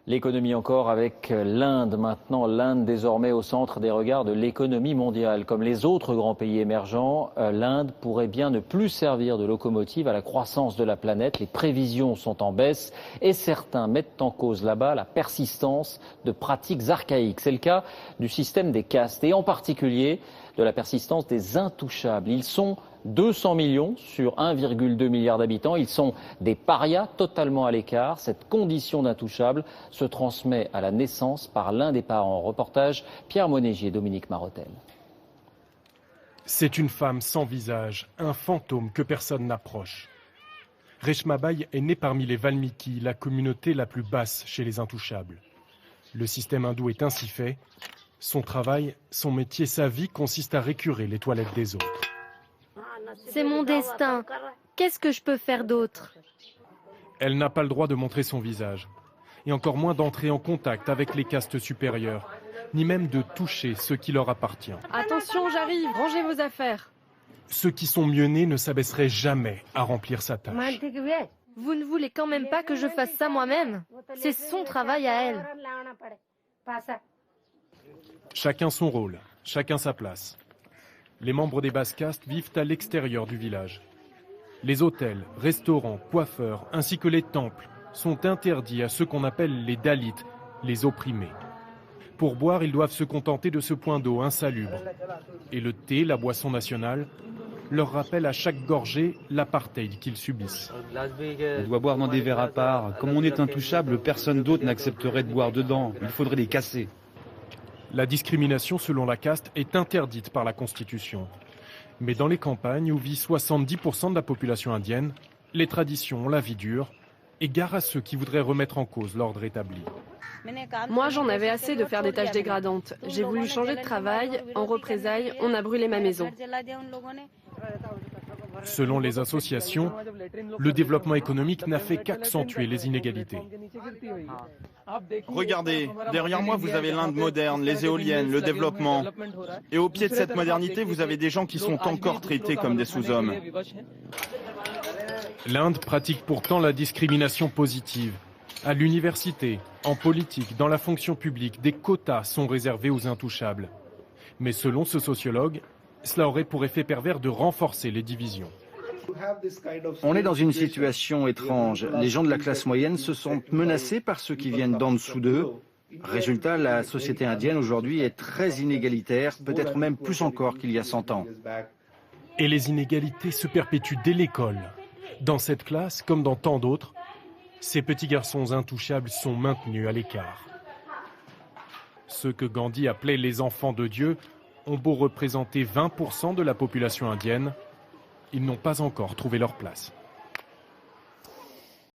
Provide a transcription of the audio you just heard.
L'économie encore avec l'Inde maintenant, l'Inde désormais au centre des regards de l'économie mondiale. Comme les autres grands pays émergents, l'Inde pourrait bien ne plus servir de locomotive à la croissance de la planète. Les prévisions sont en baisse et certains mettent en cause là-bas la persistance de pratiques archaïques. C'est le cas du système des castes et en particulier de la persistance des intouchables. Ils sont 200 millions sur 1,2 milliard d'habitants. Ils sont des parias totalement à l'écart. Cette condition d'intouchable se transmet à la naissance par l'un des parents. Reportage Pierre Monégier et Dominique Marotel. C'est une femme sans visage, un fantôme que personne n'approche. Reshma Bai est née parmi les Valmiki, la communauté la plus basse chez les intouchables. Le système hindou est ainsi fait. Son travail, son métier, sa vie consiste à récurer les toilettes des autres. C'est mon destin. Qu'est-ce que je peux faire d'autre? Elle n'a pas le droit de montrer son visage, et encore moins d'entrer en contact avec les castes supérieures, ni même de toucher ce qui leur appartient. Attention, j'arrive, rangez vos affaires. Ceux qui sont mieux nés ne s'abaisseraient jamais à remplir sa tâche. Vous ne voulez quand même pas que je fasse ça moi-même? C'est son travail à elle. Chacun son rôle, chacun sa place. Les membres des basses castes vivent à l'extérieur du village. Les hôtels, restaurants, coiffeurs, ainsi que les temples sont interdits à ceux qu'on appelle les Dalits, les opprimés. Pour boire, ils doivent se contenter de ce point d'eau insalubre. Et le thé, la boisson nationale, leur rappelle à chaque gorgée l'apartheid qu'ils subissent. On doit boire dans des verres à part. Comme on est intouchable, personne d'autre n'accepterait de boire dedans. Il faudrait les casser. La discrimination selon la caste est interdite par la Constitution. Mais dans les campagnes où vit 70% de la population indienne, les traditions ont la vie dure et gare à ceux qui voudraient remettre en cause l'ordre établi. Moi, j'en avais assez de faire des tâches dégradantes. J'ai voulu changer de travail. En représailles, on a brûlé ma maison. Selon les associations, le développement économique n'a fait qu'accentuer les inégalités. Regardez, derrière moi vous avez l'Inde moderne, les éoliennes, le développement. Et au pied de cette modernité, vous avez des gens qui sont encore traités comme des sous-hommes. L'Inde pratique pourtant la discrimination positive. À l'université, en politique, dans la fonction publique, des quotas sont réservés aux intouchables. Mais selon ce sociologue, cela aurait pour effet pervers de renforcer les divisions. On est dans une situation étrange. Les gens de la classe moyenne se sentent menacés par ceux qui viennent d'en dessous d'eux. Résultat, la société indienne aujourd'hui est très inégalitaire, peut-être même plus encore qu'il y a 100 ans. Et les inégalités se perpétuent dès l'école. Dans cette classe, comme dans tant d'autres, ces petits garçons intouchables sont maintenus à l'écart. Ceux que Gandhi appelait les enfants de Dieu ont beau représenter 20% de la population indienne, ils n'ont pas encore trouvé leur place.